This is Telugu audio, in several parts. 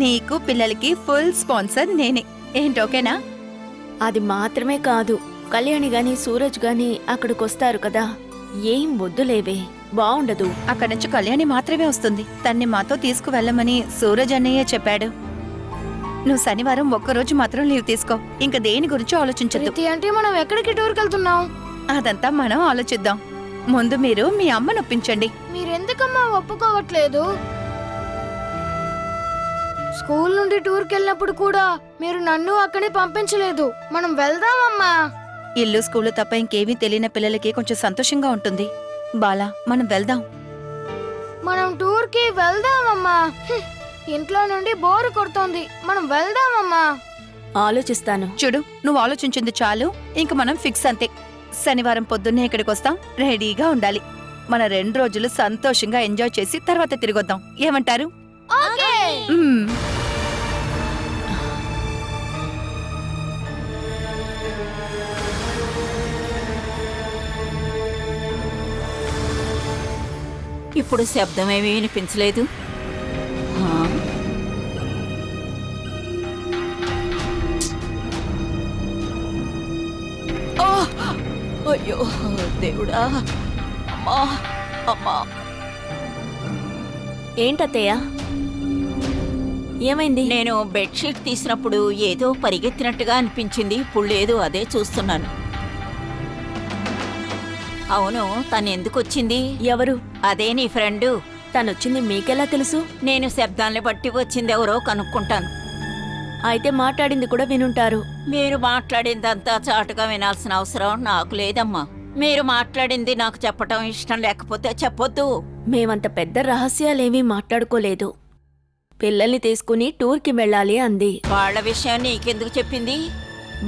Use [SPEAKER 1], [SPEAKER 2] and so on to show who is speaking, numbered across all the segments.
[SPEAKER 1] నీకు పిల్లలకి ఫుల్ స్పాన్సర్ నేనే. ఏంటి ఓకేనా?
[SPEAKER 2] అది మాత్రమే కాదు, కళ్యాణి గాని సూరజ్ గాని అక్కడికొస్తారు కదా. ఏం వద్దులేవే, బావుండదు.
[SPEAKER 1] అక్కడి నుంచి కళ్యాణి మాత్రమే వస్తుంది. తన్ని మాతో తీసుకువెళ్ళమని సూరజ్ అన్నయ్య చెప్పాడు. నువ్వు శనివారం ఒక్కరోజు మాత్రం లీవ్ తీసుకో. ఇంక దేని గురించి ఆలోచించద్దు.
[SPEAKER 3] అంటే మనం ఎక్కడికి టూర్కి వెళ్తున్నాం?
[SPEAKER 1] అదంతా మనం ఆలోచిద్దాం. ముందు మీరు మీ అమ్మను ఒప్పించండి.
[SPEAKER 3] మీరెందుకమ్మా ఒప్పుకోవట్లేదు? స్కూల్ నుండి టూర్కి వెళ్ళినప్పుడు కూడా మీరు నన్ను అక్కడే పంపించలేదు. మనం వెళ్దామమ్మా.
[SPEAKER 1] ఇల్లు స్కూలు తప్ప ఇంకేమీ తెలియని పిల్లలకి కొంచెం సంతోషంగా ఉంటుంది. బాలా, మనం వెళ్దాం.
[SPEAKER 3] మనం టూర్కి వెళ్దామమ్మా. ఇంట్లో నుండి బోరు కొడుతోంది. మనం వెళ్దామమ్మా.
[SPEAKER 2] ఆలోచిస్తాను.
[SPEAKER 1] చూడు, నువ్వు ఆలోచించింది చాలు. ఇంక మనం ఫిక్స్ అంతే. శనివారం పొద్దున్నే ఇక్కడికి వస్తాం. రెడీగా ఉండాలి. మన 2 రోజులు సంతోషంగా ఎంజాయ్ చేసి తర్వాత తిరిగొద్దాం. ఏమంటారు? మ్మ్.
[SPEAKER 4] ఇప్పుడు శబ్దమేమీ వినిపించలేదు. అయ్యో దేవుడా! అమ్మా అమ్మా!
[SPEAKER 2] ఏంటత్తయ్య, ఏమైంది?
[SPEAKER 4] నేను బెడ్షీట్ తీసినప్పుడు ఏదో పరిగెత్తినట్టుగా అనిపించింది. ఇప్పుడు లేదు, అదే చూస్తున్నాను. అవును, తను ఎందుకు వచ్చింది?
[SPEAKER 2] ఎవరు?
[SPEAKER 4] అదే నీ ఫ్రెండు.
[SPEAKER 2] తనొచ్చింది మీకెలా తెలుసు?
[SPEAKER 4] నేను శబ్దాన్ని బట్టి వచ్చింది ఎవరో కనుక్కుంటాను.
[SPEAKER 2] అయితే మాట్లాడింది కూడా వినుంటారు.
[SPEAKER 4] మీరు మాట్లాడిందంతా చాటుగా వినాల్సిన అవసరం నాకు లేదమ్మా. మీరు మాట్లాడింది నాకు చెప్పటం ఇష్టం లేకపోతే చెప్పొద్దు.
[SPEAKER 2] మేమంత పెద్ద రహస్యాలేమీ మాట్లాడుకోలేదు. పిల్లల్ని తీసుకుని టూర్కి వెళ్ళాలి అంది.
[SPEAKER 4] వాళ్ళ విషయం నీకెందుకు చెప్పింది?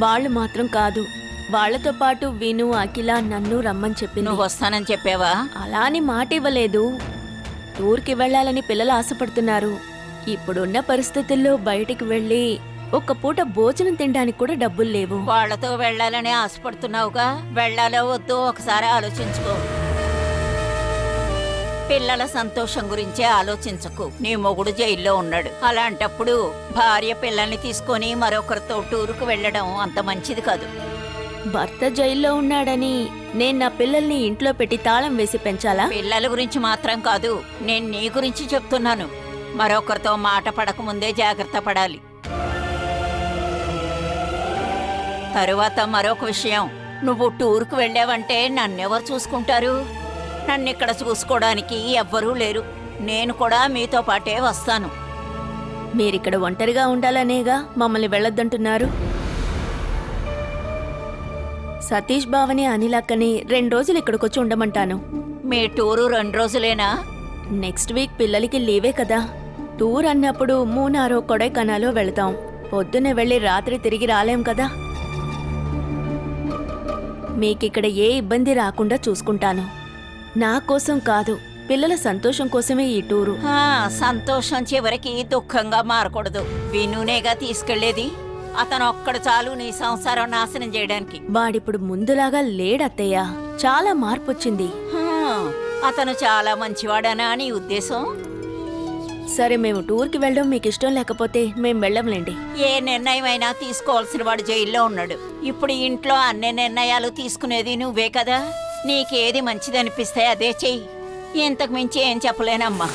[SPEAKER 2] వాళ్ళు మాత్రం కాదు, వాళ్లతో పాటు విను, అఖిల నన్ను రమ్మని చెప్పింది.
[SPEAKER 4] నువ్వు వస్తానని చెప్పావా?
[SPEAKER 2] అలా అని మాట ఇవ్వలేదు. టూర్కి వెళ్ళాలని పిల్లలు ఆశపడుతున్నారు. ఇప్పుడున్న పరిస్థితుల్లో బయటికి వెళ్ళి ఒక్క పూట భోజనం తినడానికి కూడా డబ్బులు లేవు.
[SPEAKER 4] వాళ్లతో వెళ్లాలని ఆశపడుతున్నావుగా, వెళ్లాలో వద్దో ఒకసారి ఆలోచించుకో. పిల్లల సంతోషం గురించే ఆలోచించకు. నీ మొగుడు జైల్లో ఉన్నాడు. అలాంటప్పుడు భార్య పిల్లల్ని తీసుకొని మరొకరితో టూరుకు వెళ్లడం అంత మంచిది కాదు.
[SPEAKER 2] భర్త జైల్లో ఉన్నాడని నేను నా పిల్లల్ని ఇంట్లో పెట్టి తాళం వేసి పెంచాలా?
[SPEAKER 4] పిల్లల గురించి మాత్రం కాదు, నేను నీ గురించి చెప్తున్నాను. మరొకరితో మాట పడకముందే జాగ్రత్త పడాలి. తరువాత మరొక విషయం, నువ్వు టూర్కు వెళ్ళావంటే నన్నెవరు చూసుకుంటారు? నన్నిక్కడ చూసుకోవడానికి ఎవ్వరూ లేరు. నేను కూడా మీతో పాటే వస్తాను.
[SPEAKER 2] మీరిక్కడ ఒంటరిగా ఉండాలనేగా మమ్మల్ని వెళ్ళొద్దంటున్నారు. సతీష్ బావని అనిలక్కని 2 రోజులు ఇక్కడికొచ్చి ఉండమంటాను.
[SPEAKER 4] మీ టూరు 2 రోజులేనా?
[SPEAKER 2] నెక్స్ట్ వీక్ పిల్లలకి లీవే కదా. టూర్ అన్నప్పుడు మూనారో కొడైకనాలో వెళతాం. పొద్దున్నే వెళ్ళి రాత్రి తిరిగి రాలేం కదా. మీకిక్కడ ఏ ఇబ్బంది రాకుండా చూసుకుంటాను. నా కోసం కాదు, పిల్లల సంతోషం కోసమే ఈ టూరు.
[SPEAKER 4] సంతోషం చివరికి దుఃఖంగా మారకూడదు. వినునేగా తీసుకెళ్లేది. అతను ఒక్కడు చాలు నీ సంసారం నాశనం చేయడానికి.
[SPEAKER 2] వాడిప్పుడు ముందులాగా లేడత్తయ్య, చాలా మార్పొచ్చింది.
[SPEAKER 4] అతను చాలా మంచివాడనా నీ ఉద్దేశం?
[SPEAKER 2] సరే, మేము టూర్కి వెళ్ళడం మీకు ఇష్టం లేకపోతే మేం వెళ్ళంలేండి.
[SPEAKER 4] ఏ నిర్ణయమైనా తీసుకోవాల్సిన వాడు జైల్లో ఉన్నాడు. ఇప్పుడు ఇంట్లో అన్ని నిర్ణయాలు తీసుకునేది నువ్వే కదా. నీకేది మంచిదనిపిస్తే అదే చెయ్యి. ఇంతకు మించి ఏం చెప్పలేనమ్మా.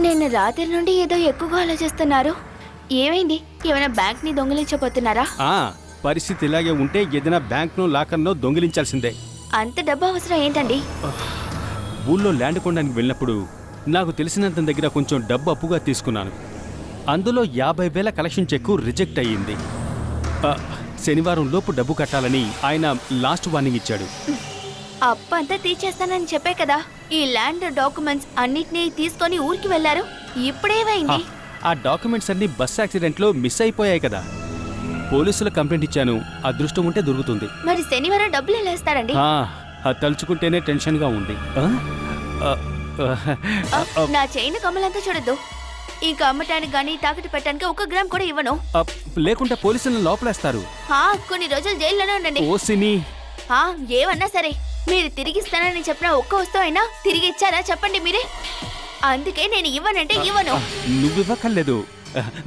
[SPEAKER 3] నిన్న రాత్రి నుండి ఏదో ఎక్కువగా ఆలోచిస్తున్నారు. ఏమైంది? ఏమైనా బ్యాంక్ ని దొంగిలించబోతున్నారా?
[SPEAKER 5] పరిస్థితి ఇలాగే ఉంటే ఏదైనా బ్యాంక్నో లాకర్నో దొంగిలించాల్సిందే.
[SPEAKER 3] అంత డబ్బు అవసరం ఏంటండి?
[SPEAKER 5] ఊళ్ళో ల్యాండ్ కొనడానికి వెళ్ళినప్పుడు నాకు తెలిసినంత దగ్గర కొంచెం డబ్బు అప్పుగా తీసుకున్నాను. అందులో 50,000 కలెక్షన్ చెక్కు రిజెక్ట్ అయ్యింది. శనివారం లోపు డబ్బు కట్టాలని ఆయన లాస్ట్ వార్నింగ్ ఇచ్చాడు.
[SPEAKER 3] అప్పు అంతా తీర్చేస్తానని చెప్పే కదా ఈ ల్యాండ్ డాక్యుమెంట్స్ అన్నిటినీ తీసుకొని ఊరికి వెళ్లారు. ఇప్పుడేమైంది?
[SPEAKER 5] ఆ డాక్యుమెంట్స్ అన్నీ బస్ యాక్సిడెంట్లో మిస్ అయిపోయాయి కదా. పోలీసులు కంప్లైంట్ ఇచ్చాను, అదృష్టం ఉంటే దొరుకుతుంది.
[SPEAKER 3] మరి శనివారం డబ్బులు ఎలా ఇస్తారండి?
[SPEAKER 5] అది తలుచుకుంటేనే టెన్షన్గా ఉంది.
[SPEAKER 3] నా చైన్ కమ్మలంతా చూడద్దు. ఇంకా అమ్మటానికి గానీ తాకట్టు పెట్టడానికి 1 గ్రామ్ కూడా ఇవ్వను.
[SPEAKER 5] లేకుంటే పోలీసులను లోపలేస్తారు.
[SPEAKER 3] కొన్ని రోజులు జైల్లోనే ఉండండి.
[SPEAKER 5] ఓసిని
[SPEAKER 3] ఏమన్నా సరే, మీరు తిరిగిస్తానని చెప్పిన ఒక్క వస్తువు అయినా తిరిగి ఇచ్చారా చెప్పండి మీరే. అందుకే నేను ఇవ్వనంటే ఇవ్వను.
[SPEAKER 5] నువ్వివ్వక్కర్లేదు,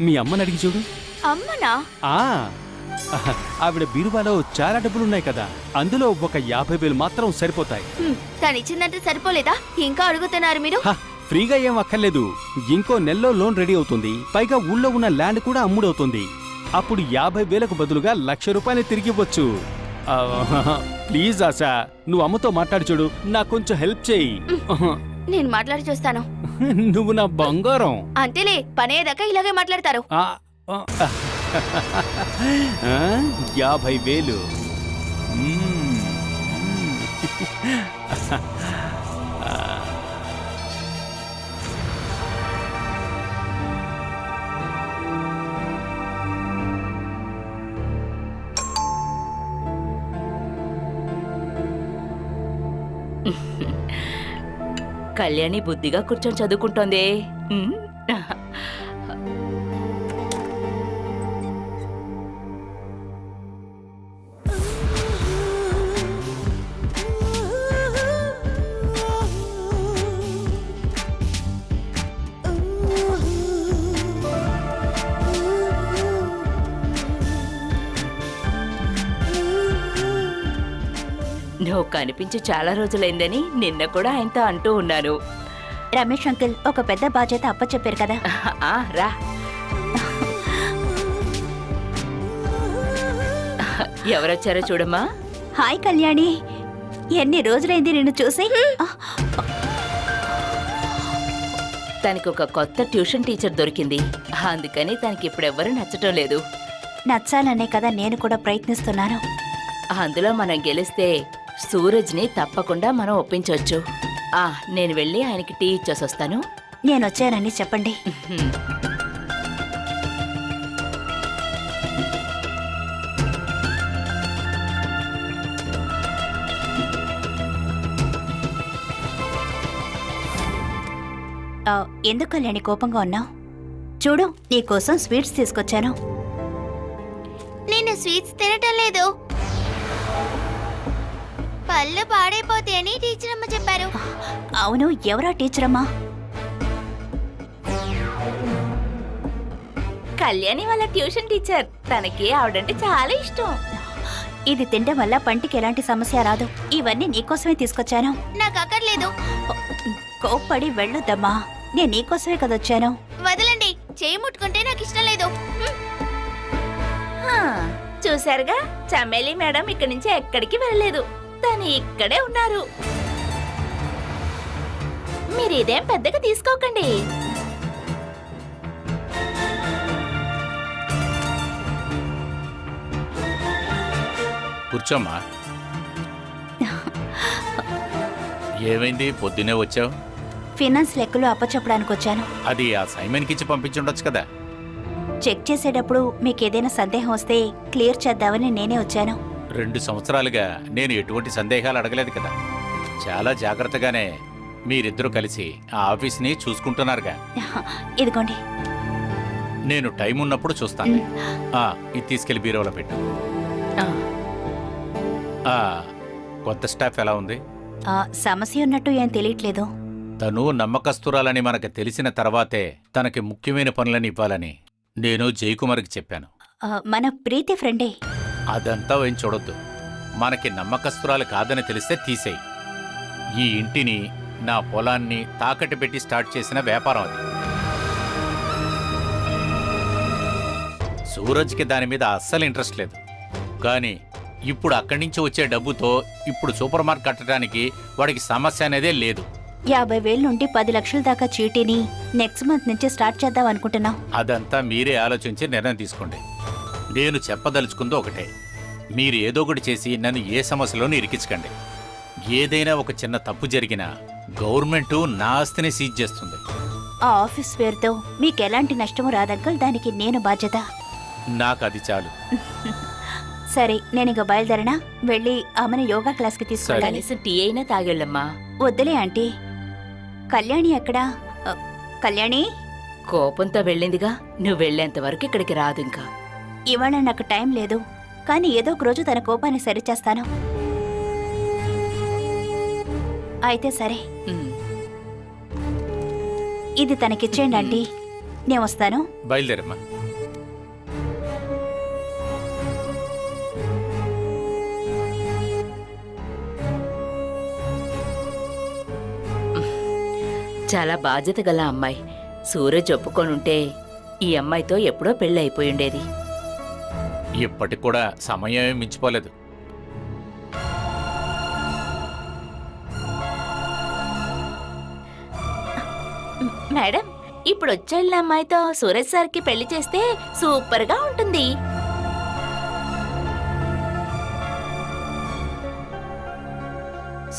[SPEAKER 5] మీ అమ్మని అడిగి చూడు.
[SPEAKER 3] అమ్మనా?
[SPEAKER 5] ఆవిడ బీరువాలో చాలా డబ్బులున్నాయి కదా, అందులో ఒక 50,000 మాత్రం సరిపోతాయి.
[SPEAKER 3] తను ఇచ్చిందంటే సరిపోలేదా? ఇంకా అడుగుతున్నారు మీరు?
[SPEAKER 5] ఫ్రీగా ఏం అక్కర్లేదు, ఇంకో నెలలో లోన్ రెడీ అవుతుంది. పైగా ఊళ్ళో ఉన్న ల్యాండ్ కూడా అమ్ముడవుతుంది. అప్పుడు 50,000కు బదులుగా 1,00,000 రూపాయలు తిరిగి ఇవ్వచ్చు. ప్లీజ్ ఆశా, నువ్వు అమ్మతో మాట్లాడి చూడు, నాకు కొంచెం హెల్ప్ చేయి.
[SPEAKER 3] నేను మాట్లాడి చూస్తాను.
[SPEAKER 5] నువ్వు నా బంగారం.
[SPEAKER 3] అంతేలే, పనేదాకా ఇలాగే మాట్లాడతారు.
[SPEAKER 5] 50,000.
[SPEAKER 2] కళ్యాణి బుద్ధిగా కూర్చొని చదువుకుంటోంది. నువ్వు కనిపించి చాలా రోజులైందని నిన్న కూడా ఆయనతో అంటూ ఉన్నాను.
[SPEAKER 1] రమేష్ అంకుల్ ఒక పెద్ద బాధ్యత అప్పచెప్పారు కదా.
[SPEAKER 2] రా. ఎవరొచ్చారో చూడమ్మా.
[SPEAKER 1] హాయ్ కళ్యాణి, ఎన్ని రోజులైంది నిన్ను చూసి.
[SPEAKER 2] తనకి ఒక కొత్త ట్యూషన్ టీచర్ దొరికింది, అందుకని తనకి ఇప్పుడెవ్వరూ నచ్చటం లేదు.
[SPEAKER 1] నచ్చాలనే కదా నేను కూడా ప్రయత్నిస్తున్నాను.
[SPEAKER 2] అందులో మనం గెలిస్తే సూరజ్ని తప్పకుండా మనం ఒప్పించవచ్చు. నేను వెళ్ళి ఆయనకి టీ ఇచ్చేసి వస్తాను.
[SPEAKER 1] నేను వచ్చానని చెప్పండి. ఎందుకు కళ్యాణి కోపంగా ఉన్నావు? చూడు, నీకోసం స్వీట్స్ తీసుకొచ్చాను.
[SPEAKER 3] నేను స్వీట్స్ తినటం లేదు, పళ్ళు పాడైపోతాయని టీచర్ అమ్మ చెప్పారు.
[SPEAKER 1] అవును, ఎవరా టీచర్ అమ్మా?
[SPEAKER 2] కళ్యాణి వాళ్ళ ట్యూషన్ టీచర్. తనకి ఆవిడంటే చాలా ఇష్టం.
[SPEAKER 1] ఇది తినడం వల్ల పంటికి ఎలాంటి సమస్య రాదు. ఇవన్నీ నీకోసమే తీసుకొచ్చాను.
[SPEAKER 3] నాకు అక్కర్లేదు.
[SPEAKER 1] కోప్పడి వెళ్ళొద్దమ్మా, నేను నీకోసమే కదొచ్చాను.
[SPEAKER 3] వదలండి, చేయి ముట్టుకుంటే నాకు ఇష్టం లేదు.
[SPEAKER 2] చూశారుగా, చమేలి మేడం ఇక్కడి నుంచి ఎక్కడికి వెళ్ళలేదు, తను ఇక్కడే ఉన్నారు. మీరు ఇదేం పెద్దగా తీసుకోకండి.
[SPEAKER 6] కూర్చోమ్మా. ఏమైంది, పొద్దునే వచ్చావు?
[SPEAKER 1] ఫినాన్స్ లెక్కలు అప్పచెప్పడానికి వచ్చాను.
[SPEAKER 6] అది ఆ సైమన్కి ఇచ్చి పంపించుండొచ్చు కదా.
[SPEAKER 1] చెక్ చేసేటప్పుడు మీకు ఏదైనా సందేహం వస్తే క్లియర్ చేద్దామని నేనే వచ్చాను.
[SPEAKER 6] 2 సంవత్సరాలుగా నేను ఎటువంటి సందేహాలు అడగలేదు కదా. చాలా జాగ్రత్తగానే మీరిద్దరూ కలిసి ఆ ఆఫీస్ని చూసుకుంటున్నారుగా.
[SPEAKER 1] ఇదిగోండి.
[SPEAKER 6] నేను టైం ఉన్నప్పుడు చూస్తాను. ఇది తీసుకెళ్లి బీరోలో పెట్టు. కొత్త స్టాఫ్ ఎలా ఉంది?
[SPEAKER 1] సమస్య ఉన్నట్టు ఏం తెలియట్లేదు.
[SPEAKER 6] తను నమ్మకస్తురాలని మనకు తెలిసిన తర్వాతే తనకి ముఖ్యమైన పనులని ఇవ్వాలని నేను జయకుమార్కి చెప్పాను.
[SPEAKER 1] మన ప్రీతి ఫ్రెండే.
[SPEAKER 6] అదంతా ఏం చూడొద్దు. మనకి నమ్మకస్తురాలు కాదని తెలిస్తే తీసేయి. ఈ ఇంటిని, నా పొలాన్ని తాకట్టు పెట్టి స్టార్ట్ చేసిన వ్యాపారం అది. సూరజ్కి దాని మీద అస్సలు ఇంట్రెస్ట్ లేదు. కానీ ఇప్పుడు అక్కడి నుంచి వచ్చే డబ్బుతో ఇప్పుడు సూపర్ మార్కెట్ కట్టడానికి వాడికి సమస్య అనేదే లేదు.
[SPEAKER 1] 50,000 నుండి 10 లక్షల దాకా చీటీని నెక్స్ట్ మంత్ నుంచి స్టార్ట్ చేద్దాం అనుకుంటున్నాం.
[SPEAKER 6] అదంతా మీరే ఆలోచించి నిర్ణయం తీసుకోండి. నేను చెప్పదలుచుకుందో ఒకటే, మీరు ఏదో ఒకటి చేసి నన్ను ఏ సమస్యలోనూ ఇరికించకండి. ఏదైనా ఒక చిన్న తప్పు జరిగినా గవర్నమెంటు నా ఆస్తిని సీజ్ చేస్తుంది.
[SPEAKER 3] ఆ ఆఫీస్ పేరుతో మీకు ఎలాంటి నష్టము రాదంకల్, దానికి నేను బాధ్యత.
[SPEAKER 6] నాకు అది చాలు.
[SPEAKER 3] సరే, నేను ఇక బయలుదేరనా? వెళ్ళి ఆమెను యోగా క్లాస్కి తీసుకెళ్ళాలి.
[SPEAKER 7] కనీసం టీ అయినా తాగెళ్ళమ్మా.
[SPEAKER 3] వద్దులే ఆంటీ. కళ్యాణి ఎక్కడా? కళ్యాణి,
[SPEAKER 7] కోపంతో వెళ్ళిందిగా, నువ్వు వెళ్ళేంత వరకు ఇక్కడికి రాదు ఇంకా.
[SPEAKER 3] ఇవాళ నాకు టైం లేదు, కానీ ఏదో ఒక రోజు తన కోపాన్ని సరిచేస్తాను. అయితే సరే,
[SPEAKER 7] ఉమ్.
[SPEAKER 3] ఇది తనకిచ్చేయండి ఆంటీ. నేను వస్తాను.
[SPEAKER 6] బయలుదేరమ్మా.
[SPEAKER 7] చాలా బాధ్యత గల అమ్మాయి. సూరజ్ ఒప్పుకొనుంటే ఈ అమ్మాయితో ఎప్పుడో పెళ్లి అయిపోయి ఉండేది.
[SPEAKER 6] ఇప్పటికి కూడా సమయం మించిపోలేదు.
[SPEAKER 3] మేడం,
[SPEAKER 7] ఇప్పుడు వచ్చేళ్ళ అమ్మాయితో సూరజ్ సార్కి పెళ్లి చేస్తే సూపర్గా ఉంటుంది.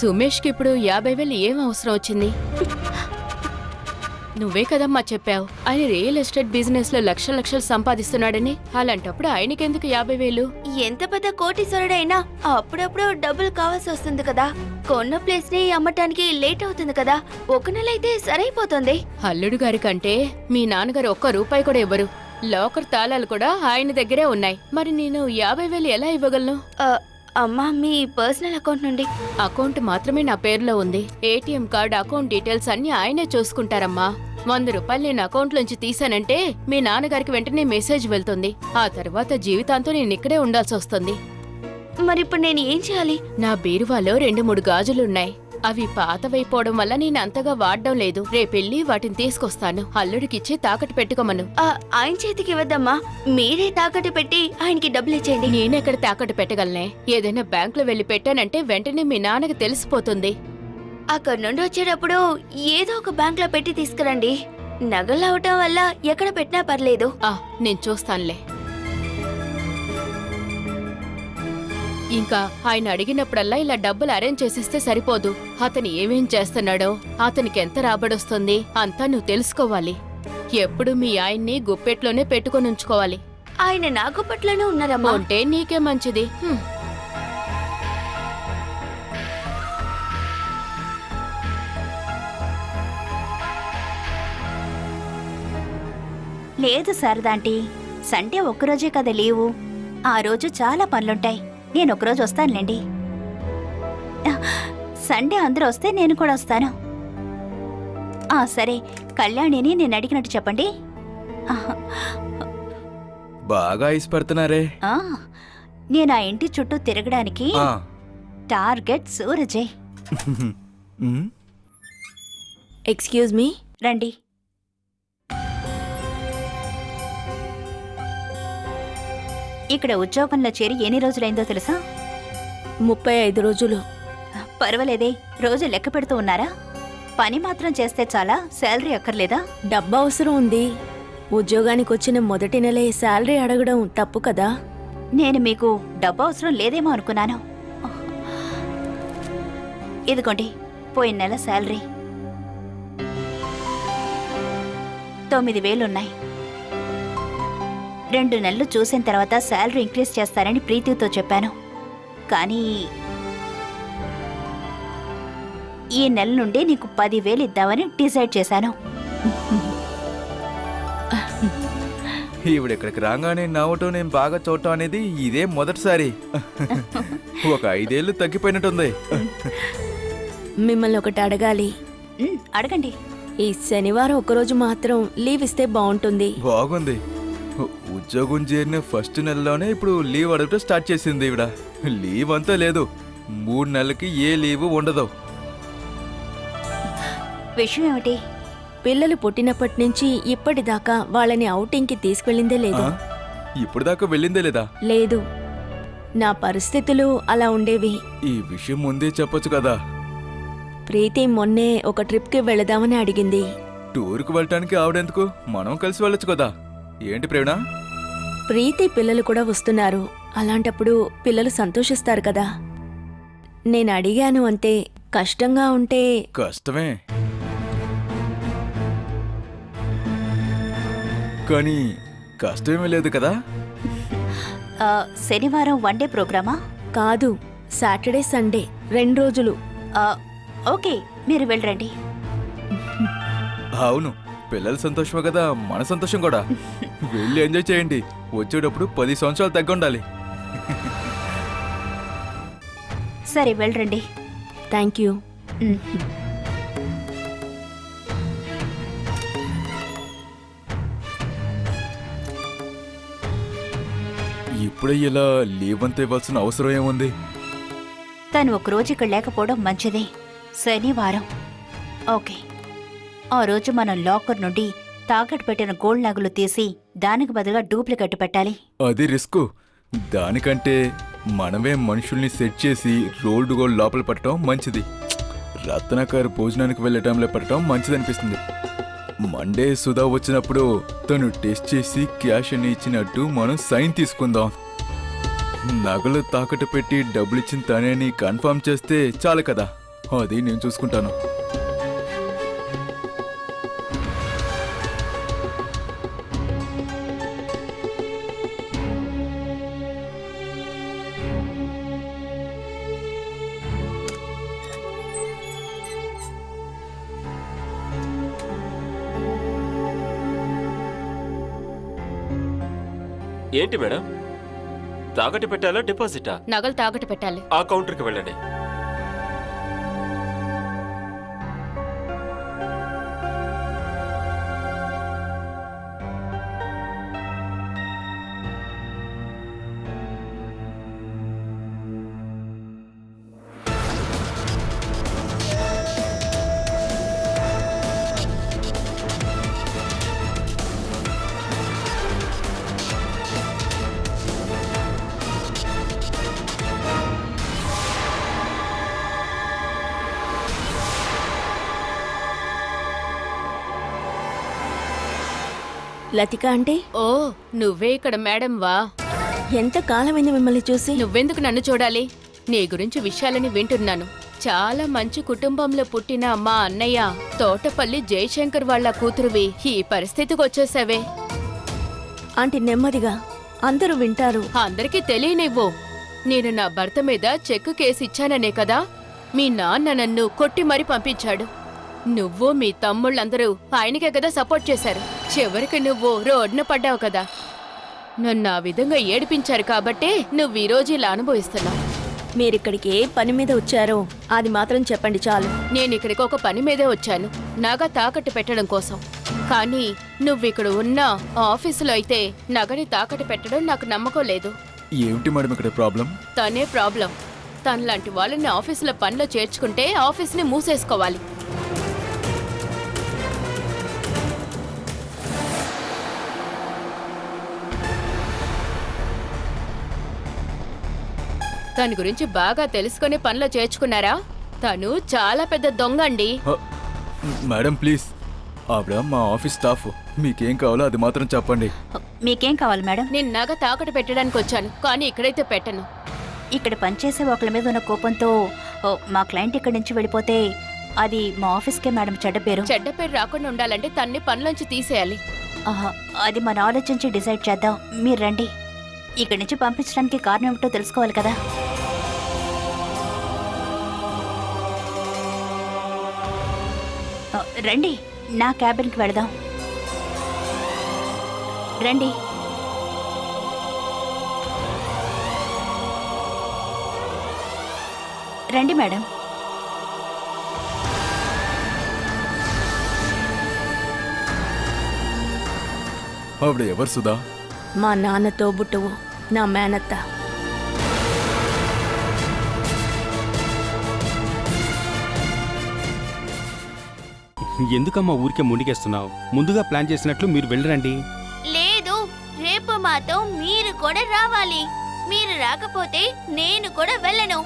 [SPEAKER 8] సుమేష్కి ఇప్పుడు 50,000 ఏం అవసరం వచ్చింది? నువ్వే కదమ్మా చెప్పావు ఆయన రియల్ ఎస్టేట్ బిజినెస్ లో లక్షలు సంపాదిస్తున్నాడని. అలాంటప్పుడు ఆయనకెందుకు 50,000?
[SPEAKER 3] ఎంత పెద్ద కోటీశ్వరుడైనా అప్పుడప్పుడు డబ్బులు కావాల్సి వస్తుంది కదా. కొన్న ప్లేస్ ని అమ్మటానికి లేట్ అవుతుంది కదా. ఒక నెల అయితే సరైపోతుంది.
[SPEAKER 8] అల్లుడు గారి కంటే మీ నాన్నగారు ఒక్క రూపాయి కూడా ఇవ్వరు. లాకర్ తాళాలు కూడా ఆయన దగ్గరే ఉన్నాయి. మరి నేను 50,000 ఎలా ఇవ్వగలను?
[SPEAKER 3] అమ్మా, మీ పర్సనల్ అకౌంట్ నుండి.
[SPEAKER 8] అకౌంట్ మాత్రమే నా పేరులో ఉంది. ఏటీఎం కార్డు, అకౌంట్ డీటెయిల్స్ అన్ని ఆయనే చూసుకుంటారమ్మా. 100 రూపాయలు నేను అకౌంట్ నుంచి తీసానంటే మీ నాన్నగారికి వెంటనే మెసేజ్ వెళ్తుంది. ఆ తర్వాత జీవితాంతం నేను ఇక్కడే ఉండాల్సి వస్తుంది.
[SPEAKER 3] మరి ఇప్పుడు నేను ఏం చేయాలి?
[SPEAKER 8] నా బీరువాలో 2-3 గాజులున్నాయి. అవి పాతవైపోవడం వల్ల నేను అంతగా వాడడం లేదు. రేపెళ్ళి వాటిని తీసుకొస్తాను. అల్లుడికిచ్చి తాకట్టు పెట్టుకోమను.
[SPEAKER 3] ఆయన చేతికి ఇవ్వద్దమ్మా, మీరే తాకట్టు పెట్టి ఆయనకి డబ్బులు ఇచ్చేయండి.
[SPEAKER 8] నేనెక్కడ తాకట్టు పెట్టగలనే? ఏదైనా బ్యాంకులో వెళ్లి పెట్టానంటే వెంటనే మీ నాన్నకి తెలిసిపోతుంది.
[SPEAKER 3] అక్కడి నుండి వచ్చేటప్పుడు ఏదో ఒక బ్యాంక్ లో పెట్టి తీసుకురండి. నగలు అవటం వల్ల ఎక్కడ పెట్టినా పర్లేదు.
[SPEAKER 8] నేను చూస్తానులే. ఇంకా ఆయన అడిగినప్పుడల్లా ఇలా డబ్బులు అరేంజ్ చేసిస్తే సరిపోదు. అతను ఏమేం చేస్తున్నాడో, అతనికి ఎంత రాబడొస్తుంది అంతా నువ్వు తెలుసుకోవాలి. ఎప్పుడు మీ ఆయన్ని గుప్పెట్లోనే పెట్టుకొని ఉంచుకోవాలి.
[SPEAKER 3] ఆయన నా గుప్పట్లోనే ఉన్నారమ్మా.
[SPEAKER 8] ఉంటే నీకే మంచిది.
[SPEAKER 3] లేదు శారదాంటీ, సండే ఒక్కరోజే కదా లీవు. ఆ రోజు చాలా పనులుంటాయి. నేను ఒకరోజు వస్తానులేండి. సండే అందరూ వస్తే నేను కూడా వస్తాను. సరే, కళ్యాణిని నేను అడిగినట్టు చెప్పండి.
[SPEAKER 9] బాగా ఇష్టపడుతున్నారే.
[SPEAKER 3] నేను ఆ ఇంటి చుట్టూ తిరగడానికి టార్గెట్ సూరజే.
[SPEAKER 2] Excuse me.
[SPEAKER 3] రండి. ఇక్కడ ఉద్యోగంలో చేరి ఎన్ని రోజులైందో తెలుసా?
[SPEAKER 2] 35 రోజులు.
[SPEAKER 3] పర్వాలేదే, రోజు లెక్క పెడుతూ ఉన్నారా? పని మాత్రం చేస్తే చాలా, శాలరీ అక్కర్లేదా?
[SPEAKER 2] డబ్బు అవసరం ఉంది. ఉద్యోగానికి వచ్చిన మొదటి నెలే శాలరీ అడగడం తప్పు కదా.
[SPEAKER 3] నేను మీకు డబ్బు అవసరం లేదేమో అనుకున్నాను. ఇదిగోండి, పోయిన నెల శాలరీ 9,000 ఉన్నాయి. 2 నెలలు చూసిన తర్వాత శాలరీ ఇంక్రీజ్ చేస్తానని ప్రీతితో చెప్పాను. కానీ ఈ నెల నుండి నీకు 10,000 ఇద్దామని డిసైడ్ చేశాను.
[SPEAKER 9] ఈవిడెక్కడికి రాగానే నవ్వటం, నేను బాగా చూడటం అనేది ఇదే మొదటిసారి. ఒక 5 ఏళ్ళు తగ్గిపోయినట్టుంది.
[SPEAKER 2] మిమ్మల్ని ఒకటి అడగాలి.
[SPEAKER 3] అడగండి.
[SPEAKER 2] ఈ శనివారం ఒకరోజు మాత్రం లీవ్ ఇస్తే బాగుంటుంది.
[SPEAKER 9] బాగుంది. ఉద్యోగం చేరిన ఫస్ట్ నెలలోనే ఇప్పుడు లీవ్ అడగటం స్టార్ట్ చేసింది ఈవిడ. లీవ్ అంతా లేదు, 3 నెలలకి ఏ లీవ్ ఉండదు.
[SPEAKER 3] విషయం ఏమిటి?
[SPEAKER 2] పిల్లలు పుట్టినప్పటి నుంచి ఇప్పటిదాకా వాళ్ళని ఔటింగ్కి తీసుకెళ్ళిందే లేదు.
[SPEAKER 9] ఇప్పుడు దాకా వెళ్ళిందే లేదా?
[SPEAKER 2] లేదు. నా పరిస్థితులు అలా ఉండేవి.
[SPEAKER 9] ఈ విషయం ముందే చెప్పొచ్చు కదా.
[SPEAKER 2] ప్రీతి మొన్నే ఒక ట్రిప్కి వెళదామని అడిగింది.
[SPEAKER 9] టూర్కి వెళ్ళటానికి ఆవిడెందుకు? మనం కలిసి వెళ్ళొచ్చు కదా. ఏంటి ప్రేరణ?
[SPEAKER 2] ప్రీతి పిల్లలు కూడా వస్తున్నారు. అలాంటప్పుడు పిల్లలు సంతోషిస్తారు కదా. నేను అడిగాను అంతే. కష్టంగా ఉంటే
[SPEAKER 9] కష్టమే. కానీ కష్టమేమీ లేదు కదా?
[SPEAKER 1] శనివారం వన్ డే ప్రోగ్రామా?
[SPEAKER 2] కాదు, సాటర్డే సండే 2 రోజులు.
[SPEAKER 1] ఓకే, మీరు వెళ్ళండి.
[SPEAKER 9] అవును, పిల్లల సంతోషమే కదా మన సంతోషం కూడా. వెళ్ళి ఎంజాయ్ చేయండి. వచ్చేటప్పుడు 10 సంవత్సరాలు తగ్గుండాలి.
[SPEAKER 1] సరే వెళ్ళండి.
[SPEAKER 2] Thank you.
[SPEAKER 9] ఇప్పుడే ఇలా లీవ్ అంతా ఇవ్వాల్సిన అవసరం ఏముంది?
[SPEAKER 1] తను ఒక రోజు ఇక్కడ లేకపోవడం మంచిదే. శనివారం. ఓకే, ఆ రోజు మనం లాకర్ నుండి తాకట్టు పెట్టిన గోల్డ్ నగలు తీసి దానికి బదులుగా డూప్లికేట్ పెట్టాలి.
[SPEAKER 9] అది రిస్క్. దానికంటే మనమే మనుషుల్ని సెట్ చేసి రోల్డ్ గోల్డ్ లోపల పట్టడం మంచిది. రత్నాకర్ భోజనానికి వెళ్ళే టైంలో పట్టడం మంచిదనిపిస్తుంది. మండే సుధా వచ్చినప్పుడు తను టెస్ట్ చేసి క్యాష్ అని ఇచ్చినట్టు మనం సైన్ తీసుకుందాం. నగలు తాకట్టు పెట్టి డబ్బులు ఇచ్చిన తనేని కన్ఫర్మ్ చేస్తే చాలు కదా. అది నేను చూసుకుంటాను.
[SPEAKER 10] ఏంటి మేడం, తాకట్టు పెట్టాలా డిపాజిటా?
[SPEAKER 8] నగలు తాకట్టు పెట్టాలి.
[SPEAKER 10] ఆ కౌంటర్కి వెళ్ళండి.
[SPEAKER 2] లతిక అంటే?
[SPEAKER 8] ఓ, నువ్వే ఇక్కడ మేడం వా?
[SPEAKER 2] ఎంత కాలమైంది మిమ్మల్ని చూసి.
[SPEAKER 8] నువ్వెందుకు నన్ను చూడాలి? నీ గురించి విషయాలని వింటున్నాను. చాలా మంచి కుటుంబంలో పుట్టిన మా అన్నయ్య తోటపల్లి జయశంకర్ వాళ్ళ కూతురువి. ఈ పరిస్థితికి వచ్చేసావే.
[SPEAKER 2] ఆంటీ నెమ్మదిగా, అందరూ వింటారు.
[SPEAKER 8] అందరికీ తెలియనివ్వు. నేను నా భర్త మీద చెక్కు కేసు ఇచ్చాననే కదా మీ నాన్న నన్ను కొట్టి మరీ పంపించాడు. నువ్వు మీ తమ్ముళ్ళందరూ ఆయనకే కదా సపోర్ట్ చేశారు. చివరికి నువ్వు రోడ్డున పడ్డావు కదా. నన్ను ఆ విధంగా ఏడిపించారు కాబట్టే నువ్వు ఈరోజు ఇలా అనుభవిస్తున్నావు.
[SPEAKER 2] మీరిక్కడికి ఏ పని మీద వచ్చారో అది మాత్రం చెప్పండి చాలు.
[SPEAKER 8] నేను ఇక్కడికి ఒక పని మీదే వచ్చాను, నగ తాకట్టు పెట్టడం కోసం. కానీ నువ్విక్కడ ఉన్న ఆఫీసులో అయితే నగని తాకట్టు పెట్టడం నాకు నమ్మకం లేదు.
[SPEAKER 9] ఏమిటి మేడం ఇక్కడ ప్రాబ్లం?
[SPEAKER 8] తనే ప్రాబ్లం. తనలాంటి వాళ్ళని ఆఫీసులో పనిలో చేర్చుకుంటే ఆఫీస్ని మూసేసుకోవాలి. తన గురించి బాగా తెలుసుకుని పనిలో చేర్చుకున్నారా? తను చాలా పెద్ద దొంగ అండి.
[SPEAKER 9] మేడం ప్లీజ్, ఆవిడ మా ఆఫీస్ స్టాఫ్. మీకేం కావాలో అది మాత్రం చెప్పండి.
[SPEAKER 1] మీకేం కావాలి మేడం?
[SPEAKER 8] నేను నగ తాకట్టు పెట్టడానికి వచ్చాను, కానీ ఇక్కడైతే పెట్టను.
[SPEAKER 1] ఇక్కడ పనిచేసే ఒకళ్ళ మీద ఉన్న కోపంతో మా క్లయింట్ ఇక్కడి నుంచి వెళ్ళిపోతే అది మా ఆఫీస్కే మేడం చెడ్డ పేరు.
[SPEAKER 8] చెడ్డ పేరు రాకుండా ఉండాలంటే తన్ని పనిలోంచి తీసేయాలి.
[SPEAKER 1] అది మనం ఆలోచించి డిసైడ్ చేద్దాం. మీరు రండి. ఇక్కడి నుంచి పంపించడానికి కారణం ఏమిటో తెలుసుకోవాలి కదా. రండి, నా క్యాబిన్కి వెళదాం. రండి. రండి మేడం.
[SPEAKER 9] ఆవిడ ఎవరు సుధా?
[SPEAKER 2] మా నాన్నతో బుట్టువు, నా మేనత్త.
[SPEAKER 5] ఎందుకమ్మా ఊరికే ముందుకేస్తున్నావు? ముందుగా ప్లాన్ చేసినట్లు మీరు వెళ్ళరండి.
[SPEAKER 3] లేదు, రేపు మాతో మీరు కూడా రావాలి. మీరు రాకపోతే నేను కూడా వెళ్ళను.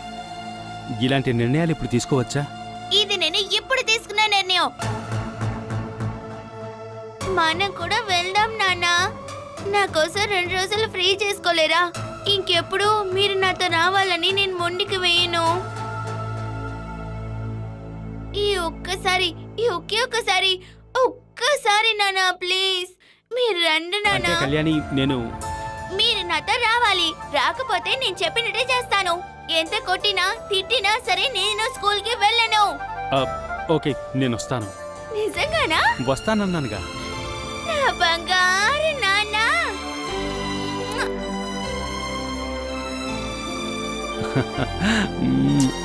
[SPEAKER 5] ఇలాంటి నిర్ణయాలు ఇప్పుడు తీసుకోవచ్చా?
[SPEAKER 3] ఇది నేను ఇప్పుడు తీసుకున్న నిర్ణయం. మనం కూడా వెళ్దాం నాన్న. నా కోసం 2 రోజులు ఫ్రీ చేసుకోలేరా? ఇంకెప్పుడు మీరు నాతో రావాలని నేను మొండికి వేయను. ఈ ఒక్కసారి నాన్న ప్లీజ్, మీరు రండి
[SPEAKER 5] అంటే
[SPEAKER 3] నాన్న.
[SPEAKER 5] కళ్యాణి నేను
[SPEAKER 3] మీరు నాతో రావాలి. రాకపోతే నేను చెప్పినట్టే చేస్తాను. ఎంత కొట్టినా తిట్టినా సరే నేను స్కూల్ కి వెళ్ళను.
[SPEAKER 5] ఆ, ఓకే నేను వస్తాను.
[SPEAKER 3] నిజంగానా?
[SPEAKER 5] వస్తానన్నానుగా.
[SPEAKER 3] నా బంగారు నాన్న.
[SPEAKER 5] మ్మ్.